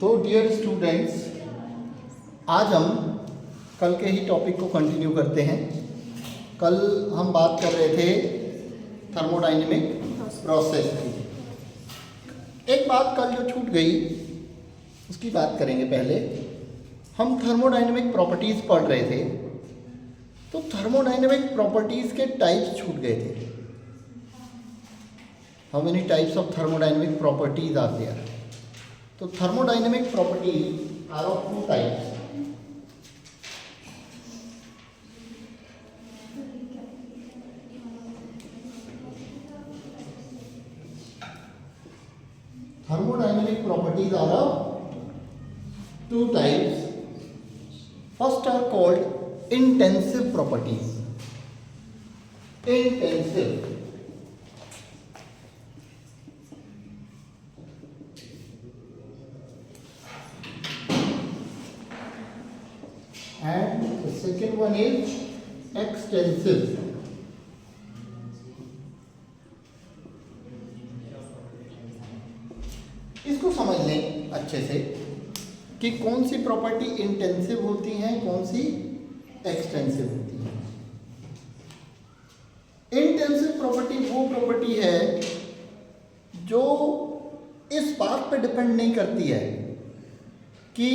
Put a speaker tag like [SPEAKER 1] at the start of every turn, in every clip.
[SPEAKER 1] तो dear students, आज हम कल के ही टॉपिक को कंटिन्यू करते हैं। कल हम बात कर रहे थे थर्मोडायनेमिक प्रोसेस की। एक बात कल जो छूट गई उसकी बात करेंगे। पहले हम थर्मोडायनेमिक प्रॉपर्टीज़ पढ़ रहे थे, तो थर्मोडायनेमिक प्रॉपर्टीज़ के टाइप्स छूट गए थे। How many types of thermodynamic properties are there? तो thermodynamic properties are of two types. Thermodynamic properties are of two types. First are called intensive properties. Intensive. And the second one is extensive. इसको समझ लें अच्छे से कि कौन सी property intensive होती है, कौन सी एक्सटेंसिव होती है। इंटेंसिव प्रॉपर्टी वो प्रॉपर्टी है जो इस बात पे डिपेंड नहीं करती है कि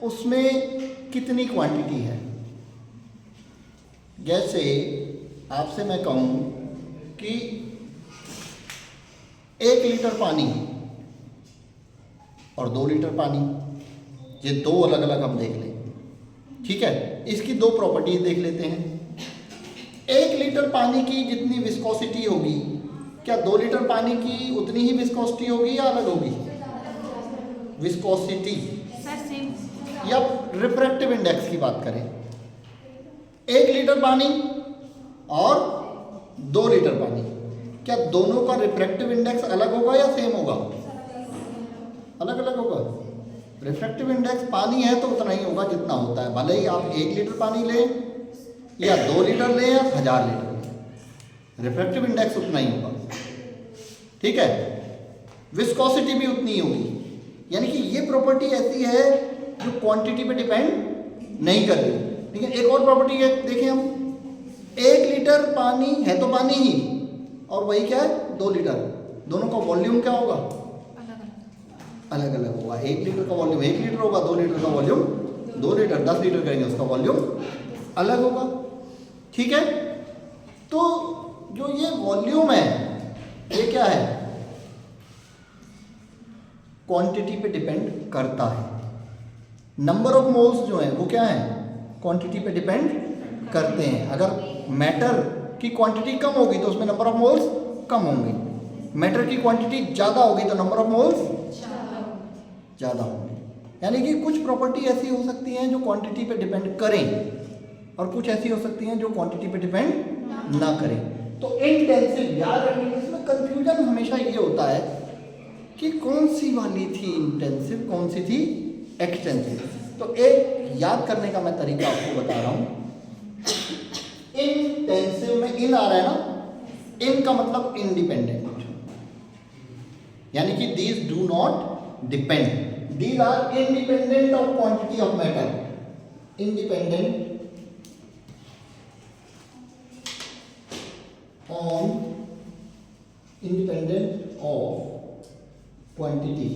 [SPEAKER 1] उसमें कितनी क्वांटिटी है। जैसे आपसे मैं कहूँ कि 1 लीटर पानी और 2 लीटर पानी, ये दो अलग अलग हम देख लें, ठीक है। इसकी दो प्रॉपर्टीज देख लेते हैं। 1 लीटर पानी की जितनी विस्कोसिटी होगी, क्या 2 लीटर पानी की उतनी ही विस्कोसिटी होगी या अलग होगी? विस्कोसिटी या रिफ्रैक्टिव इंडेक्स की बात करें, 1 लीटर पानी और 2 लीटर पानी, क्या दोनों का रिफ्रैक्टिव इंडेक्स अलग होगा या सेम होगा? अलग अलग होगा। रिफ्रैक्टिव इंडेक्स पानी है तो उतना ही होगा जितना होता है, भले ही आप 1 लीटर पानी लें या 2 लीटर लें या 1000 लीटर लें, रिफ्रैक्टिव इंडेक्स उतना ही होगा, ठीक है। विस्कोसिटी भी उतनी ही होगी। यानी कि ये प्रॉपर्टी ऐसी है जो क्वांटिटी पे डिपेंड नहीं कर रही। ठीक है, एक और प्रॉपर्टी है, देखें हम, 1 लीटर पानी है तो पानी ही, और वही क्या है 2 लीटर, दोनों का वॉल्यूम क्या होगा? अलग अलग होगा। 1 लीटर का वॉल्यूम 1 लीटर होगा, 2 लीटर का वॉल्यूम 2 लीटर, 10 लीटर करेंगे उसका वॉल्यूम अलग होगा, ठीक है। तो जो ये वॉल्यूम है ये क्या है? क्वांटिटी पे डिपेंड करता है। नंबर ऑफ मोल्स जो है वो क्या है? क्वांटिटी पे डिपेंड करते हैं। अगर मैटर की क्वांटिटी कम होगी तो उसमें नंबर ऑफ मोल्स कम होंगे, मैटर की क्वांटिटी ज़्यादा होगी तो नंबर ऑफ मोल्स ज़्यादा होंगे। यानी कि कुछ प्रॉपर्टी ऐसी हो सकती हैं जो क्वांटिटी पे डिपेंड करें और कुछ ऐसी हो सकती हैं जो क्वांटिटी पे डिपेंड ना करें। तो इंटेंसिव याद रखिए, इसमें कंफ्यूजन हमेशा ये होता है कि कौन सी वाली थी इंटेंसिव, कौन सी थी एक्सटेंसिव। तो एक याद करने का मैं तरीका आपको बता रहा हूँ। इंटेंसिव में इन आ रहा है ना, इन का मतलब इंडिपेंडेंट, यानी कि these do not depend, these are independent of quantity of matter, independent on independent of quantity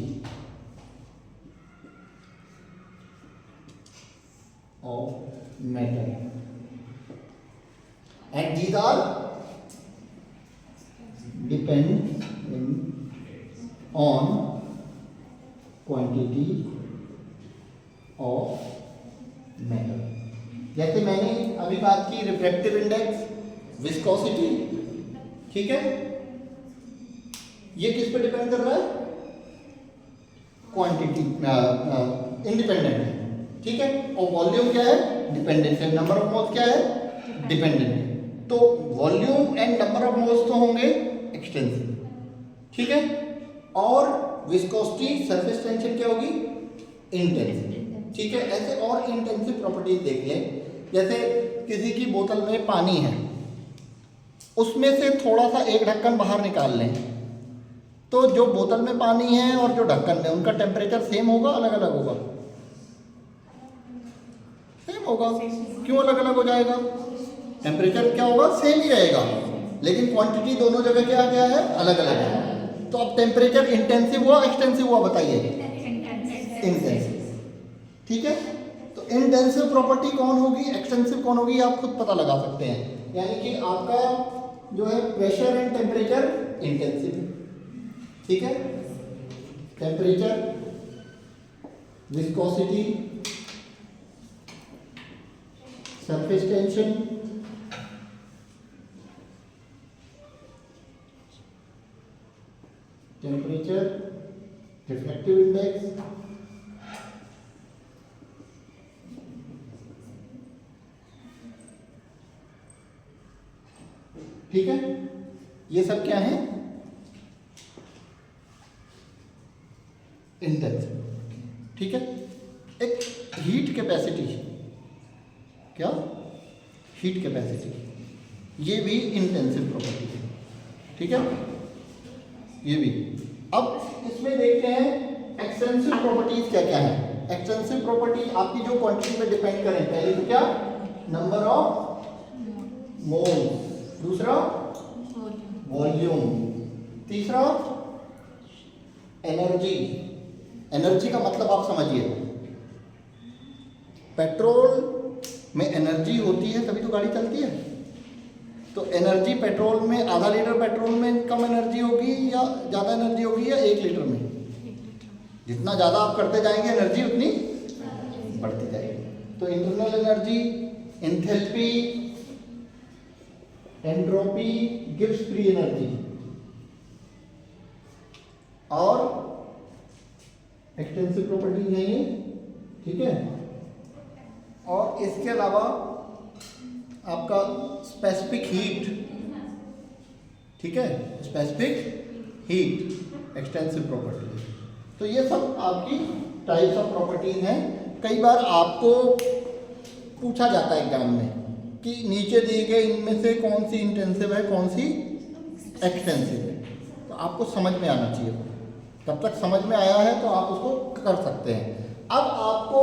[SPEAKER 1] of matter, and these are dependent on quantity of matter। जैसे मैंने अभी बात की रिफ्रैक्टिव इंडेक्स, विस्कोसिटी, ठीक है, ये किस पे डिपेंड कर रहा है? क्वांटिटी इंडिपेंडेंट है, ठीक है। और वॉल्यूम क्या है? डिपेंडेंट है। नंबर ऑफ मोल्स क्या है? डिपेंडेंट है। तो volume and number of moles तो होंगे एक्सटेंसिव, ठीक है। और विस्कोसिटी, सरफेस टेंशन क्या होगी? इंटेंसिव, ठीक है। ऐसे और इंटेंसिव प्रॉपर्टीज देख लें। जैसे किसी की बोतल में पानी है, उसमें से थोड़ा सा एक ढक्कन बाहर निकाल लें, तो जो बोतल में पानी है और जो ढक्कन में, उनका टेम्परेचर सेम होगा, अलग अलग होगा? सेम होगा। क्यों अलग अलग हो जाएगा? टेम्परेचर क्या होगा? सेम ही रहेगा, लेकिन क्वांटिटी दोनों जगह क्या क्या है? अलग अलग है। तो अब टेम्परेचर इंटेंसिव हुआ एक्सटेंसिव हुआ, बताइए? इंटेंसिव। ठीक है, तो इंटेंसिव प्रॉपर्टी कौन होगी, एक्सटेंसिव कौन होगी, आप खुद पता लगा सकते हैं। यानी कि आपका जो है प्रेशर एंड टेम्परेचर इंटेंसिव, ठीक है, temperature, viscosity, surface tension, temperature, reflective index, ठीक है, ये सब क्या है? इंटेंसिव। ठीक है, एक हीट कैपेसिटी, क्या? हीट कैपेसिटी, ये भी इंटेंसिव प्रॉपर्टी है। ठीक है, ये भी। अब इसमें देखते हैं एक्सटेंसिव प्रॉपर्टीज क्या क्या है। एक्सटेंसिव प्रॉपर्टी आपकी जो क्वांटिटी पे डिपेंड करें। पहले तो क्या? नंबर ऑफ मोल, दूसरा वॉल्यूम, तीसरा एनर्जी। एनर्जी का मतलब आप समझिए, पेट्रोल में एनर्जी होती है तभी तो गाड़ी चलती है। तो एनर्जी पेट्रोल में, आधा लीटर पेट्रोल में कम एनर्जी होगी या ज़्यादा एनर्जी होगी, या 1 लीटर में? जितना ज़्यादा आप करते जाएंगे एनर्जी उतनी बढ़ती जाएगी। तो internal energy, enthalpy, entropy gives free energy, और एक्सटेंसिव प्रॉपर्टी है ये। ठीक है, और इसके अलावा आपका स्पेसिफिक हीट, ठीक है, स्पेसिफिक हीट एक्सटेंसिव प्रॉपर्टी। तो ये सब आपकी टाइप्स ऑफ प्रॉपर्टीज हैं। कई बार आपको पूछा जाता है एग्जाम में कि नीचे दिए गए इनमें से कौन सी इंटेंसिव है, कौन सी एक्सटेंसिव है। तो आपको समझ में आना चाहिए। जब तक समझ में आया है तो आप उसको कर सकते हैं। अब आपको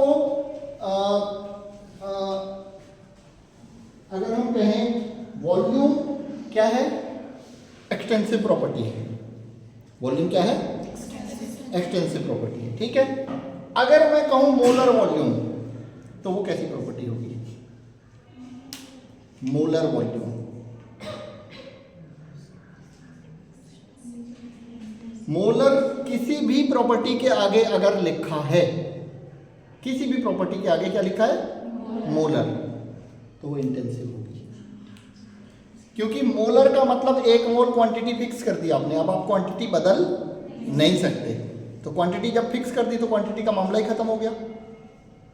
[SPEAKER 1] अगर हम कहें वॉल्यूम क्या है? एक्सटेंसिव प्रॉपर्टी है। वॉल्यूम क्या है? एक्सटेंसिव प्रॉपर्टी है। ठीक है, अगर मैं कहूं मोलर वॉल्यूम तो वो कैसी प्रॉपर्टी होगी? मोलर वॉल्यूम, मोलर किसी भी प्रॉपर्टी के आगे अगर लिखा है, किसी भी प्रॉपर्टी के आगे क्या लिखा है? मोलर, तो वो इंटेंसिव होगी। क्योंकि मोलर का मतलब 1 मोल क्वांटिटी फिक्स कर दी आपने, अब आप क्वांटिटी बदल नहीं सकते। तो क्वांटिटी जब फिक्स कर दी तो क्वांटिटी का मामला ही खत्म हो गया।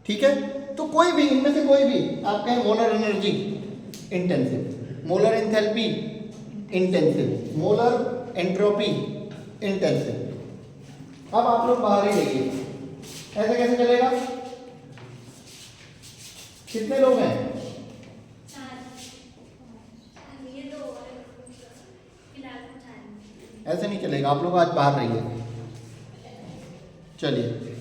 [SPEAKER 1] ठीक है, तो कोई भी इनमें से कोई भी आप कहें molar energy intensive, molar enthalpy intensive, molar entropy intensive. अब आप लोग बाहर ही देखिए, ऐसे कैसे चलेगा? कितने लोग हैं? ऐसे नहीं चलेगा, आप लोग आज बाहर रहिए। चलिए,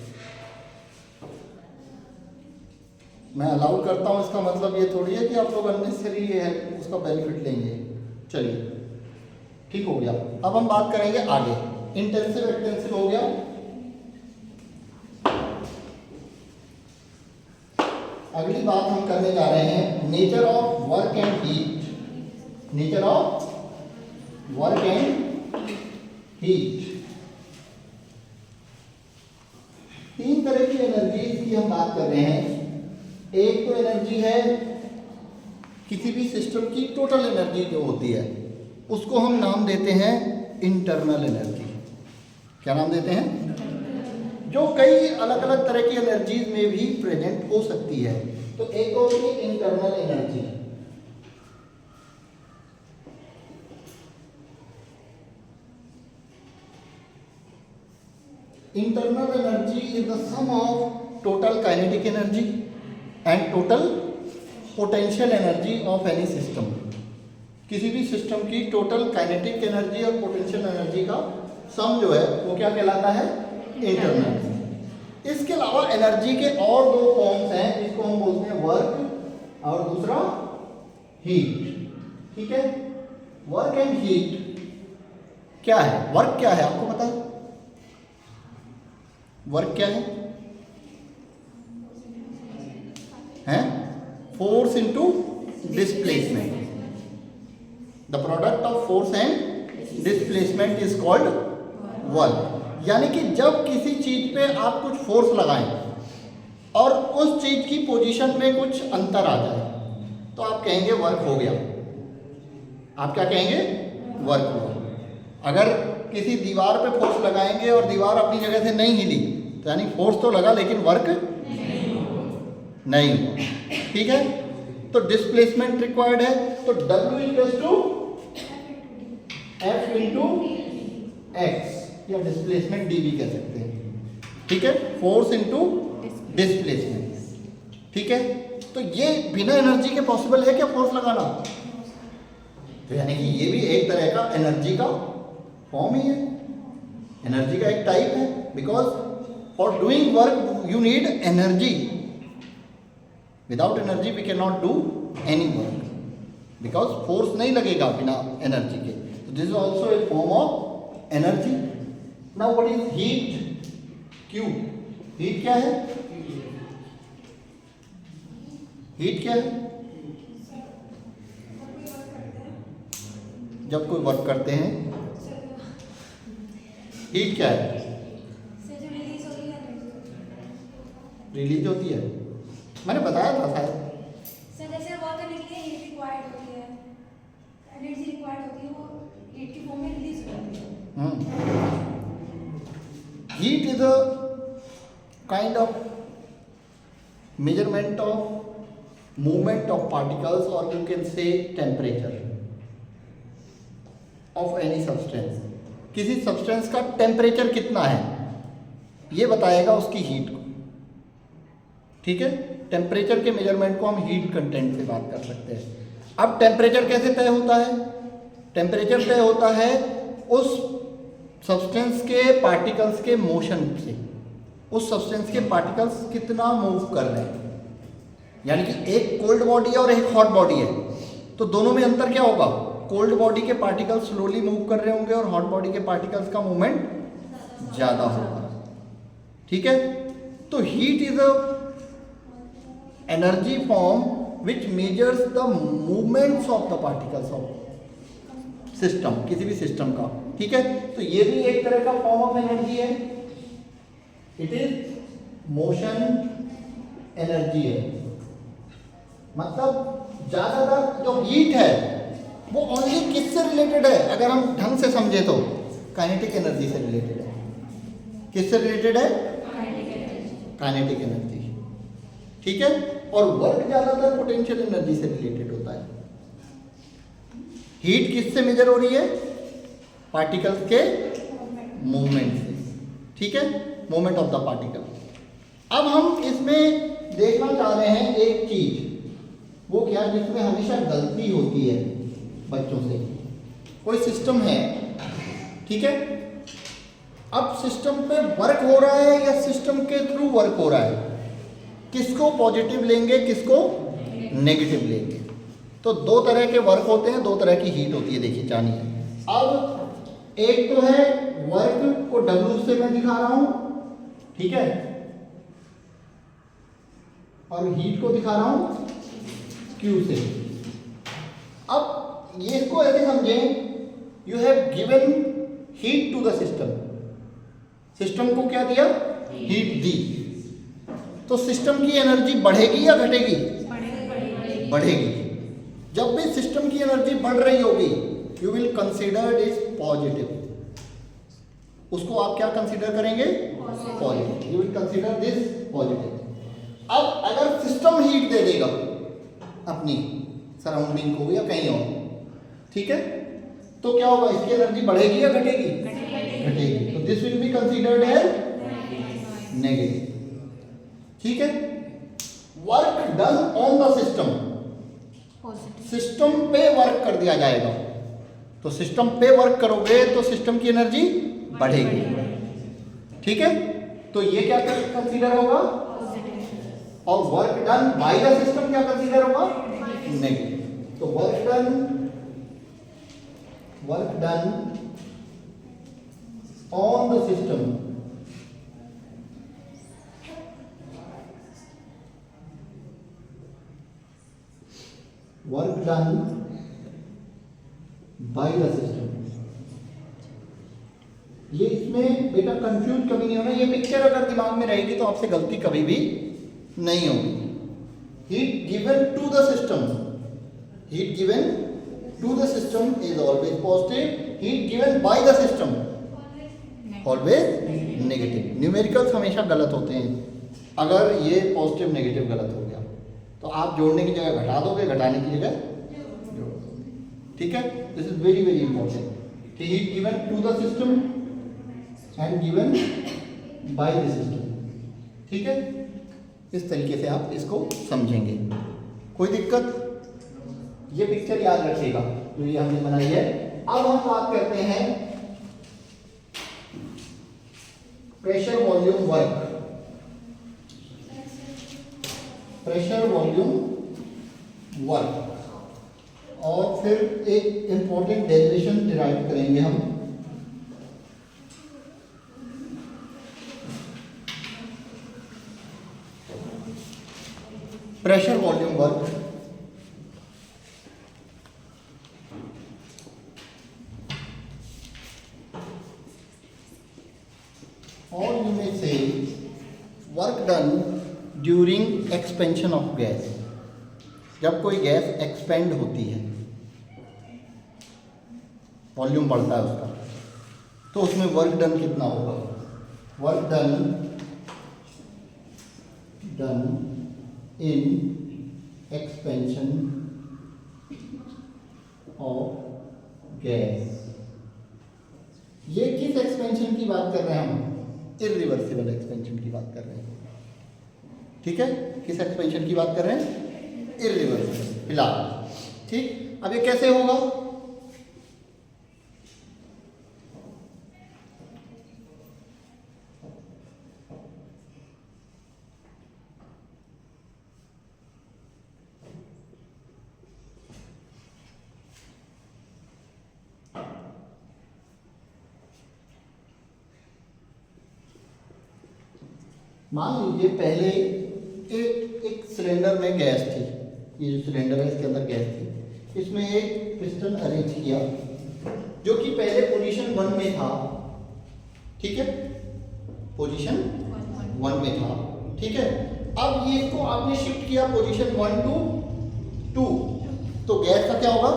[SPEAKER 1] मैं अलाउ करता हूं, इसका मतलब ये थोड़ी है कि आप लोग अननेसेसरी है उसका बेनिफिट लेंगे। चलिए, ठीक हो गया। अब हम बात करेंगे आगे, इंटेंसिव एक्सटेंसिव हो गया। अगली बात हम करने जा रहे हैं nature of work and heat. Nature of work and heat, 3 तरह की एनर्जीज की हम बात कर रहे हैं। एक तो एनर्जी है किसी भी सिस्टम की टोटल एनर्जी जो होती है, उसको हम नाम देते हैं इंटरनल एनर्जी। क्या नाम देते हैं? जो कई अलग अलग तरह की एनर्जीज में भी प्रेजेंट हो सकती है। तो एक होती है internal energy. Internal energy is the sum of total kinetic energy and total potential energy of any system. किसी भी सिस्टम की टोटल काइनेटिक एनर्जी और पोटेंशियल एनर्जी का सम जो है वो क्या कहलाता है, इंटरनल। इसके अलावा एनर्जी के और दो फॉर्म्स हैं, जिसको हम बोलते हैं वर्क और दूसरा हीट। ठीक है, वर्क एंड हीट क्या है? वर्क क्या है आपको पता है? वर्क क्या है? Force into displacement. The product of force and displacement is called work. यानी कि जब किसी चीज पे आप कुछ फोर्स लगाएं और उस चीज की पोजीशन में कुछ अंतर आ जाए तो आप कहेंगे वर्क हो गया। आप क्या कहेंगे? वर्क हुआ। अगर किसी दीवार पे फोर्स लगाएंगे और दीवार अपनी जगह से नहीं हिली तो यानी फोर्स तो लगा लेकिन वर्क नहीं। ठीक है, तो डिस्प्लेसमेंट रिक्वायर्ड है, तो W equals to F into x या डिस्प्लेसमेंट dV कह सकते हैं। ठीक है, फोर्स इंटू डिस्प्लेसमेंट। ठीक है, तो ये बिना एनर्जी के पॉसिबल है क्या फोर्स लगाना? तो यानी कि ये भी एक तरह का एनर्जी का फॉर्म ही है, एनर्जी का एक टाइप है। Because for doing work you need energy. Without energy we can not do any work, because force नहीं लगेगा बिना एनर्जी के। तो this is also a form of energy. Now what is heat? Q. Heat क्या है? Heat क्या है? जब कोई वर्क करते हैं, हीट क्या है? रिलीज होती है, मैंने बताया था शायद।
[SPEAKER 2] सर जैसे वर्क करने के लिए हीट रिक्वायर्ड होती है, एनर्जी रिक्वायर्ड होती है, वो हीट की फॉर्म में रिलीज होती है।
[SPEAKER 1] Heat is a kind of measurement of movement of particles और you can say temperature of any substance. किसी सब्सटेंस का टेम्परेचर कितना है ये बताएगा उसकी हीट को। ठीक है, टेम्परेचर के मेजरमेंट को हम हीट कंटेंट से बात कर सकते हैं। अब टेम्परेचर कैसे तय होता है? टेम्परेचर तय होता है उस सब्सटेंस के पार्टिकल्स के मोशन से। उस सब्सटेंस के पार्टिकल्स कितना मूव कर रहे हैं। यानी कि एक कोल्ड बॉडी है और एक हॉट बॉडी है, तो दोनों में अंतर क्या होगा? कोल्ड बॉडी के पार्टिकल्स स्लोली मूव कर रहे होंगे और हॉट बॉडी के पार्टिकल्स का मूवमेंट ज़्यादा होगा। ठीक है, तो heat is a energy form which measures the movements of the particles of system, किसी भी सिस्टम का। ठीक है, तो ये भी एक तरह का फॉर्म ऑफ एनर्जी है। इट इज मोशन एनर्जी है। मतलब ज्यादातर जो हीट है वो ओनली किससे रिलेटेड है? अगर हम ढंग से समझे तो काइनेटिक एनर्जी से रिलेटेड है। किससे रिलेटेड है? Kinetic energy. ठीक है, और वर्क ज्यादातर पोटेंशियल एनर्जी से रिलेटेड होता है। हीट किससे मेजर हो रही है? पार्टिकल्स के मूवमेंट से। ठीक है, मूवमेंट ऑफ द पार्टिकल। अब हम इसमें देखना चाह रहे हैं एक चीज, वो क्या, जिसमें हमेशा गलती होती है बच्चों से। कोई सिस्टम है, ठीक है, अब सिस्टम पे वर्क हो रहा है या सिस्टम के थ्रू वर्क हो रहा है, किसको पॉजिटिव लेंगे किसको नेगेटिव लेंगे। तो दो तरह के वर्क होते हैं, दो तरह की हीट होती है। देखिए जानिए। अब एक तो है वर्क को W से मैं दिखा रहा हूं, ठीक है, और हीट को दिखा रहा हूं Q से। अब ये इसको ऐसे समझें, you have given heat to the system. System को क्या दिया? हीट दी। तो सिस्टम की एनर्जी बढ़ेगी या घटेगी? बढ़ेगी। जब भी सिस्टम की एनर्जी बढ़ रही होगी you will consider is positive. उसको आप क्या कंसीडर करेंगे? Positive. You will consider this positive. अब अगर सिस्टम हीट दे देगा अपनी सराउंडिंग को या कहीं और, ठीक है, तो क्या होगा? इसकी एनर्जी बढ़ेगी या घटेगी? घटेगी। तो this will be considered as negative. ठीक है, work done on the system, system पे वर्क कर दिया जाएगा। तो सिस्टम पे वर्क करोगे तो सिस्टम की एनर्जी बढ़ेगी। ठीक है, तो ये क्या कंसीडर होगा, और work done by the system क्या कंसीडर होगा, नेगेटिव। तो work done on the system work done by the system. ये इसमें बेटा कंफ्यूज कभी नहीं होना, ये पिक्चर अगर दिमाग में रहेगी तो आपसे गलती कभी भी नहीं होगी। Heat given to the system, heat given to the system is always positive, heat given by the system always negative. Numericals हमेशा गलत होते हैं, अगर ये पॉजिटिव नेगेटिव गलत हो गया तो आप जोड़ने की जगह घटा दोगे, घटाने की जगह जोड़ दोगे। ठीक है, this is very very important. Heat given to the system and given by the system. ठीक है, इस तरीके से आप इसको समझेंगे। कोई दिक्कत, ये पिक्चर याद रखिएगा जो ये हमने बनाई है। अब हम बात करते हैं pressure volume work, pressure volume work, और फिर एक इंपॉर्टेंट डेरिवेशन डिराइव करेंगे हम। प्रेशर वॉल्यूम वर्क और यू मे से work done during expansion of gas. जब कोई गैस एक्सपेंड होती है, वॉल्यूम बढ़ता है उसका, तो उसमें वर्क डन कितना होगा, work done in expansion of gas. ये किस एक्सपेंशन की बात कर रहे हैं हम, इरिवर्सिबल एक्सपेंशन की बात कर रहे हैं। ठीक है, किस एक्सपेंशन की बात कर रहे हैं, इरिवर्सिबल फिलहाल। ठीक, अब ये कैसे होगा, मान लीजिए पहले एक सिलेंडर में गैस थी, ये जो सिलेंडर है इसके अंदर गैस थी, इसमें एक पिस्टन अरेंज किया जो कि पहले पोजीशन 1 में था। ठीक है, पोजीशन 1 में था। ठीक है, अब ये इसको आपने शिफ्ट किया पोजीशन 1 to 2, तो गैस का क्या होगा,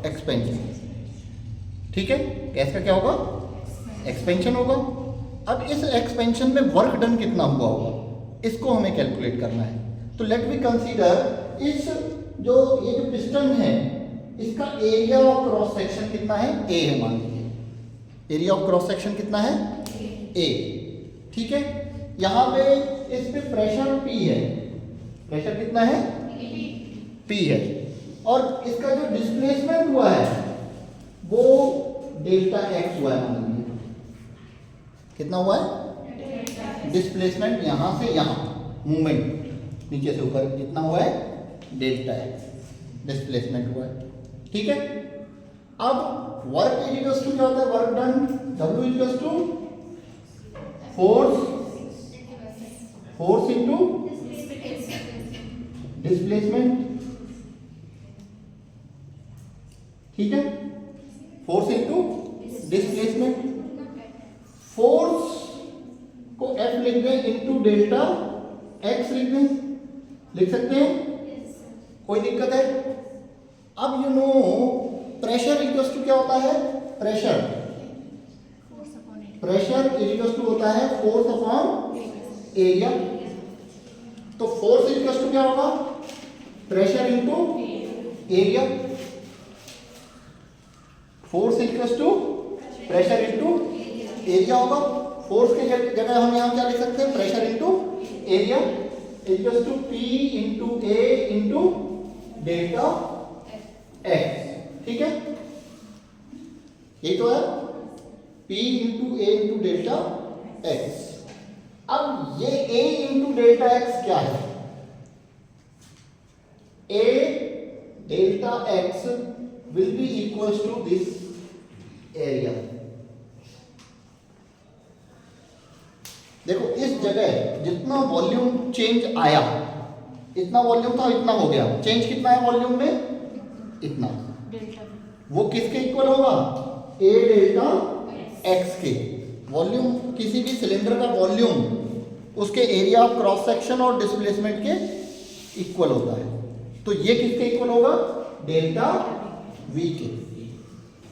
[SPEAKER 1] एक्सपेंशन। ठीक है, गैस का क्या होगा, एक्सपेंशन होगा। अब इस एक्सपेंशन में वर्क डन कितना हुआ होगा, इसको हमें कैलकुलेट करना है। तो लेट वी कंसीडर इस जो ये जो पिस्टन है इसका एरिया ऑफ क्रॉस सेक्शन कितना है, ए है। मान लीजिए एरिया ऑफ क्रॉस सेक्शन कितना है, ए। ठीक है, यहाँ पे इस पे प्रेशर पी है, प्रेशर कितना है, पी है, और इसका जो डिस्प्लेसमेंट हुआ है वो डेल्टा एक्स हुआ है। मान लीजिए कितना हुआ है, डिस्प्लेसमेंट यहाँ से यहाँ, मूवमेंट नीचे से ऊपर कितना हुआ है, डेल्टा एक्स डिस्प्लेसमेंट हुआ है। ठीक है, अब वर्क इक्वल्स टू क्या होता है, work done, W equals to force into displacement. ठीक है, फोर्स इनटू डिस्प्लेसमेंट। फोर्स को F लिख दें इनटू डेल्टा एक्स लिख सकते हैं, कोई दिक्कत है। अब you know pressure equals to क्या होता है, प्रेशर इक्वल्स टू होता है फोर्स अपॉन एरिया। तो फोर्स इक्वल्स टू क्या होगा, pressure into area. Force equals to pressure into area होगा। फोर्स की जगह हम यहाँ क्या लिख सकते हैं, pressure into area equals to P into A into delta x. ठीक है, यही तो है, P P into A into delta x. अब ये a इंटू डेल्टा एक्स क्या है? a delta x will be equals to this area. देखो इस जगह जितना वॉल्यूम चेंज आया, इतना वॉल्यूम था, इतना हो गया, चेंज कितना है वॉल्यूम में? इतना। वो किसके इक्वल होगा? a डेल्टा एक्स के। वॉल्यूम किसी भी सिलेंडर का वॉल्यूम उसके एरिया ऑफ क्रॉस सेक्शन और डिस्प्लेसमेंट के इक्वल होता है। तो ये किसके इक्वल होगा? डेल्टा v के।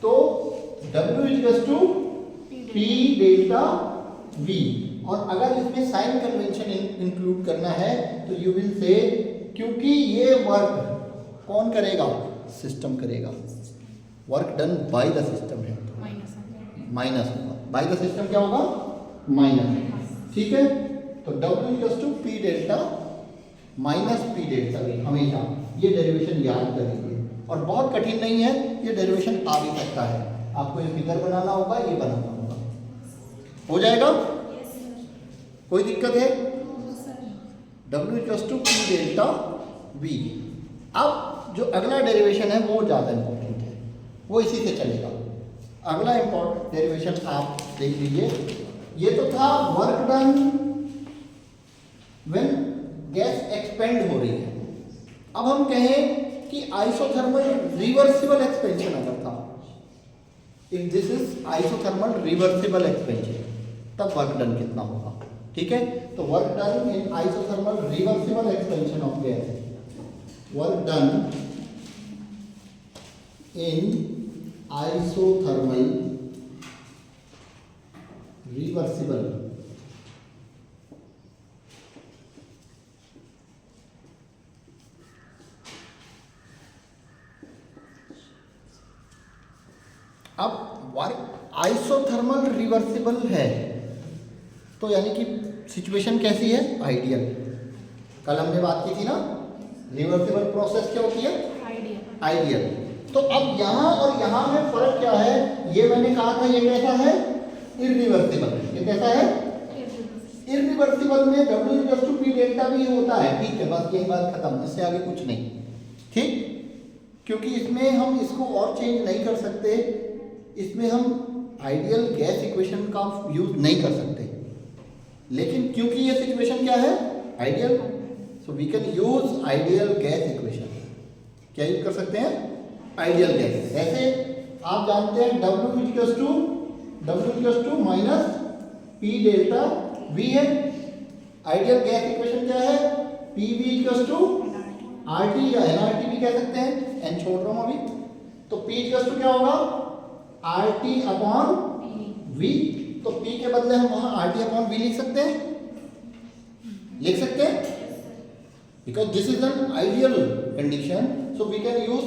[SPEAKER 1] तो W equals to P delta v। और अगर इसमें साइन कन्वेंशन इंक्लूड करना है तो यू विल से, क्योंकि ये वर्क कौन करेगा? सिस्टम करेगा। Work done by the system है, माइनस होगा। बाय द सिस्टम क्या होगा? माइनस। ठीक है, तो W equals to P delta minus P delta v। हमेशा ये डेरिवेशन याद करेंगे, और बहुत कठिन नहीं है, ये डेरिवेशन आ भी सकता है। आपको ये फिगर बनाना होगा, ये बनाना होगा, हो जाएगा। कोई दिक्कत है? W equals to P delta v। अब जो अगला डेरिवेशन है वो ज़्यादा इंपॉर्टेंट है, वो इसी से चलेगा। अगला इंपॉर्टेंट डेरिवेशन आप देख लीजिए। ये तो था work done when gas expand हो रही है। अब हम कहें कि आइसोथर्मल रिवर्सिबल एक्सपेंशन अगर था, if this is isothermal reversible expansion, तब वर्क डन कितना होगा? ठीक है, तो work done in isothermal reversible expansion of gas, work done in isothermal reversible अब वर्क आइसोथर्मल रिवर्सिबल है तो यानी कि सिचुएशन कैसी है? आइडियल। कल हमने बात की थी ना, रिवर्सिबल प्रोसेस क्या होती है? आइडियल। तो अब यहाँ और यहाँ में फर्क क्या है? ये मैंने कहा था ये कैसा है? इरिवर्सिबल। ये कैसा है? इरिवर्सिबल में W equals to P delta भी होता है। ठीक है, बस यही बात खत्म, इससे आगे कुछ नहीं। ठीक, क्योंकि इसमें हम इसको और चेंज नहीं कर सकते, इसमें हम आइडियल गैस इक्वेशन का यूज नहीं कर सकते। लेकिन क्योंकि ये सिचुएशन क्या है? Ideal, so we can use ideal gas equation. क्या यूज कर सकते हैं? Ideal gas. ऐसे आप जानते हैं W equals to minus P delta V है। आइडियल गैस इक्वेशन क्या है? PV इक्वल्स टू RT या nRT भी कह सकते हैं, n छोड़ रहा हूं अभी। तो P इक्वल्स टू क्या होगा? RT upon V। तो P के बदले हम वहां RT अपॉन V लिख सकते हैं, लिख सकते हैं, because this is an ideal condition, so we can use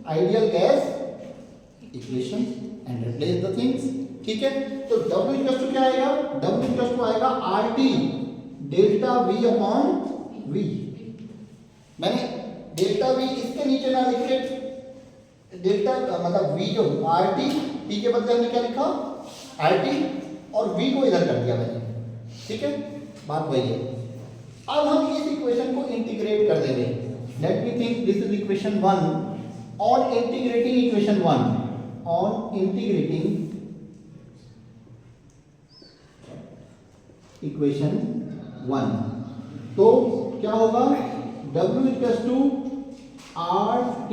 [SPEAKER 1] ideal gas equation and replace the things. ठीक है, तो W इक्वल्स टू क्या आएगा? W इक्वल्स टू आएगा RT delta V upon V। मैंने डेल्टा V इसके नीचे ना लिख के, डेल्टा मतलब V जो RT, T के बदले हमने क्या लिखा? RT, और V को इधर कर दिया मैंने। ठीक है, बात वही है। अब हम इस इक्वेशन को इंटीग्रेट कर देंगे। Let me think this is equation 1। On integrating equation 1, on integrating equation 1, तो क्या होगा? W equals to RT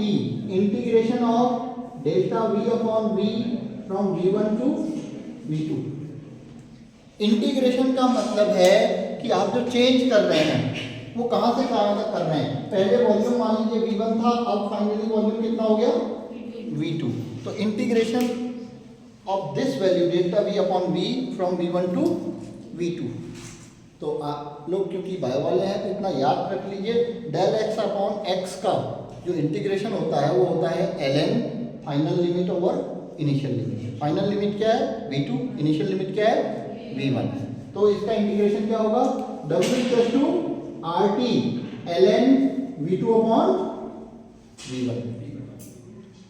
[SPEAKER 1] integration of delta V upon V from V1 to V2। Integration का मतलब है कि आप जो चेंज कर रहे हैं वो कहां से कहां तक कर रहे हैं। पहले वॉल्यूम मान लीजिए V1 था, अब फाइनली वॉल्यूम कितना हो गया? V2। तो integration of this value delta V upon V from V1 to V2। तो आप लोग क्योंकि बायो वाले हैं तो इतना याद रख लीजिए, डेल x अपॉन x का जो इंटीग्रेशन होता है वो होता है ln final limit over initial limit. Final limit क्या है? V2, इनिशियल लिमिट क्या है? V1। तो इसका इंटीग्रेशन क्या होगा? W equals to RT ln V2 upon V1।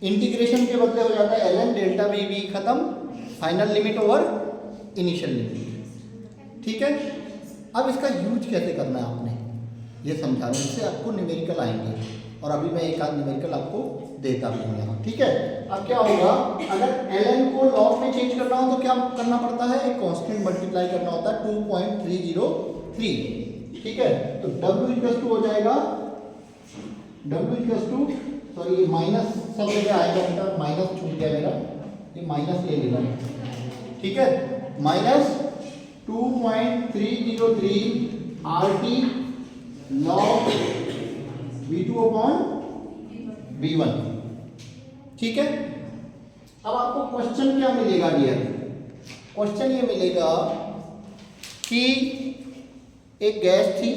[SPEAKER 1] Integration के बदले हो जाता है ln डेल्टा V, V खत्म, final limit over initial limit. ठीक है, अब इसका यूज कैसे करना है आपने ये समझा रहा हूँ, इससे आपको न्यूमेरिकल आएंगे और अभी मैं एक आध न्यूमेरिकल आपको देता भी हूँ यहाँ। ठीक है, अब क्या होगा, अगर ln को लॉग में चेंज करना हो तो क्या करना पड़ता है, एक कांस्टेंट मल्टीप्लाई करना होता है 2.303। ठीक है, तो w इक्वल टू हो जाएगा, w equal to sorry minus सब जगह आएगा बेटा, माइनस छूट गया मेरा, ये माइनस ले लेना। ठीक है, minus 2.303 RT log V2 upon V1। ठीक है, अब आपको क्वेश्चन क्या मिलेगा डियर, क्वेश्चन ये मिलेगा कि एक गैस थी,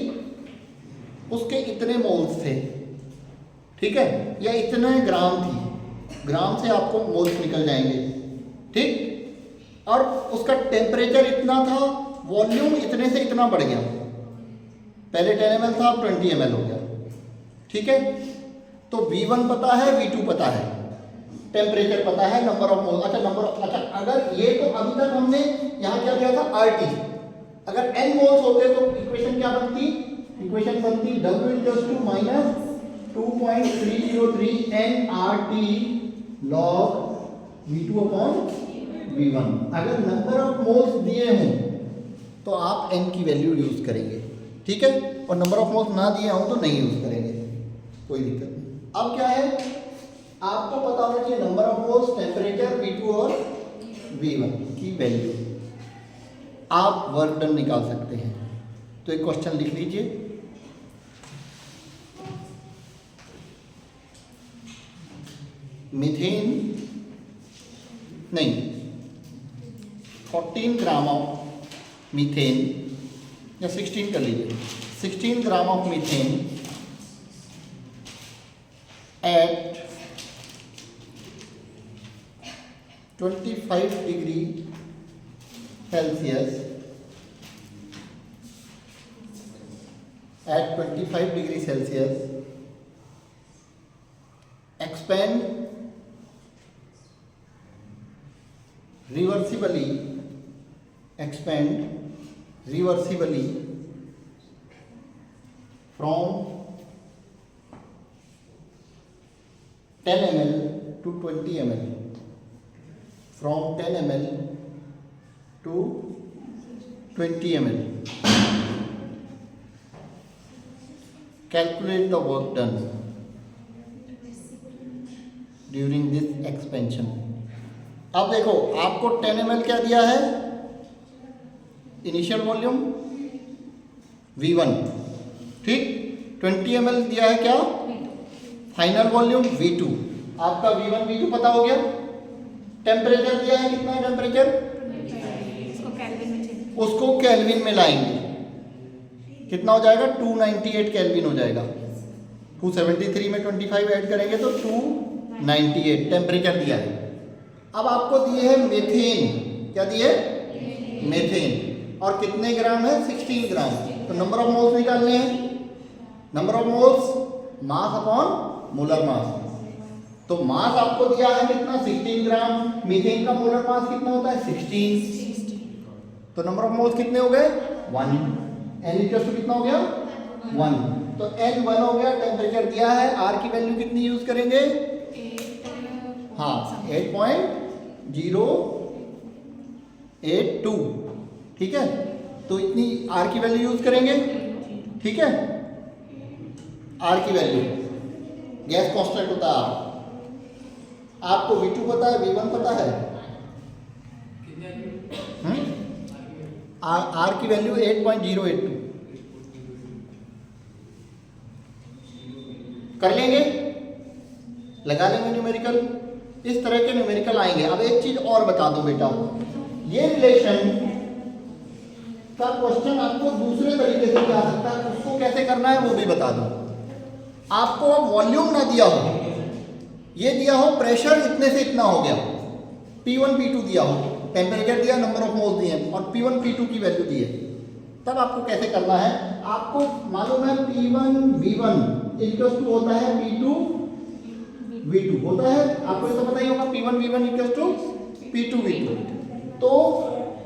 [SPEAKER 1] उसके इतने मोल्स थे। ठीक है, या इतने ग्राम थी, ग्राम से आपको मोल्स निकल जाएंगे। ठीक, और उसका टेम्परेचर इतना था, वॉल्यूम इतने से इतना बढ़ गया, पहले 10 ml था, अब 20 ml हो गया। ठीक है, तो V1 पता है, V2 पता है, टेम्परेचर पता है, नंबर ऑफ मोल, अच्छा अगर ये तो अभी तक हमने यहाँ क्या दिया था RT, अगर n मोल्स होते तो इक्वेशन क्या बनती, इक्वेशन बनती W equals to minus 2.303 nRT log V2 upon V1। अगर नंबर ऑफ मोल्स दिए हों तो आप n की वैल्यू यूज करेंगे। ठीक है, और नंबर ऑफ मोल्स ना दिए हों तो नहीं यूज करेंगे, कोई दिक्कत नहीं। अब क्या है, आपको पता होना चाहिए number of moles, temperature, V2 और V1 की वैल्यू, आप वर्क डन निकाल सकते हैं। तो एक क्वेश्चन लिख लीजिए, मीथेन नहीं 14 ग्राम ऑफ मीथेन, या 16 कर लीजिए, 16 gram of methane at 25 degree Celsius, at 25 degree Celsius expand reversibly from 10 ml to 20 ml, from 10 ml to 20 ml. Calculate the work done during this expansion. अब देखो आपको 10 ml क्या दिया है, इनिशियल वॉल्यूम V1, ठीक, 20 ml दिया है क्या, फाइनल वॉल्यूम V2। आपका V1 V2 पता हो गया, टेम्परेचर दिया है, कितना है टेम्परेचर, उसको केल्विन में लाएंगे, कितना हो जाएगा, 298 केल्विन हो जाएगा। 273 में 25 ऐड करेंगे तो 298 टेम्परेचर दिया है। अब आपको दिए है मेथेन, क्या दिए, मेथेन, और कितने ग्राम है, 16 ग्राम। तो नंबर ऑफ मोल्स निकालने हैं, number of moles mass upon molar mass. तो मास आपको दिया है कितना, 16 ग्राम, मीथेन का मोलर मास कितना होता है, 16। तो नंबर ऑफ मोल्स कितने हो गए, 1। n इक्वल टू कितना हो गया, 1। तो n 1 हो गया, टेम्परेचर दिया है, r की वैल्यू कितनी यूज करेंगे, हाँ 8.082, ठीक है, तो इतनी r की वैल्यू यूज करेंगे। ठीक है, r की वैल्यू, गैस कांस्टेंट होता है r, आपको V2 पता है, V1 पता है, R की वैल्यू 8.082 कर लेंगे, लगा लेंगे न्यूमेरिकल। इस तरह के न्यूमेरिकल आएंगे। अब एक चीज और बता दो बेटा, ये रिलेशन का क्वेश्चन आपको दूसरे तरीके से भी आ सकता है, उसको कैसे करना है वो भी बता दो। आपको अब वॉल्यूम ना दिया हो, ये दिया हो प्रेशर इतने से इतना हो गया, P1 P2 दिया हो, टेम्परेचर दिया, नंबर ऑफ मोल्स दिए और P1 P2 की वैल्यू दी है, तब आपको कैसे करना है। आपको मालूम है P1 V1 इक्वल टू होता है P2 V2 होता है, आपको ये तो पता ही होगा, P1 V1 equal to P2 V2। तो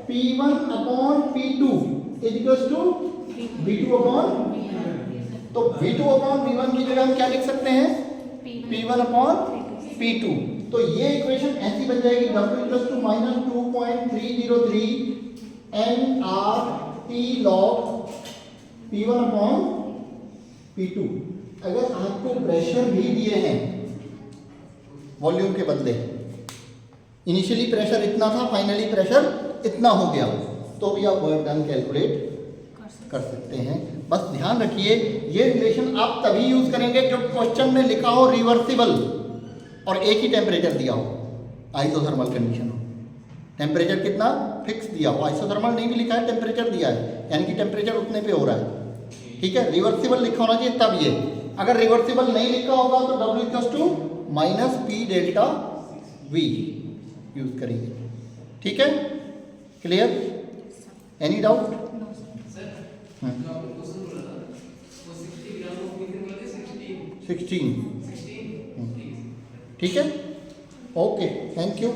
[SPEAKER 1] P1 upon P2 is equals to V2 upon, तो V2 अपॉन V1 की जगह हम क्या लिख सकते हैं, P1 अपॉन P2। तो ये इक्वेशन ऐसी बन जाएगी W equals to minus 2.303 nRT log P1 upon P2। अगर आपको प्रेशर भी दिए हैं वॉल्यूम के बदले, इनिशियली प्रेशर इतना था, फाइनली प्रेशर इतना हो गया, तो भी आप वर्क डन कैलकुलेट कर सकते हैं। बस ध्यान रखिए ये रिलेशन आप तभी यूज करेंगे जब क्वेश्चन में लिखा हो रिवर्सिबल और एक ही टेम्परेचर दिया हो, आइसोथर्मल कंडीशन हो, टेम्परेचर कितना फिक्स दिया हो, आइसोथर्मल नहीं भी लिखा है, टेम्परेचर दिया है, यानी कि टेम्परेचर उतने पे हो रहा है, ठीक है। रिवर्सिबल लिखा होना चाहिए तब ये, अगर रिवर्सिबल नहीं लिखा होगा तो W equals to minus P delta V use करेंगे, ठीक है। Clear, any doubt? 16, ठीक है, ओके, थैंक यू।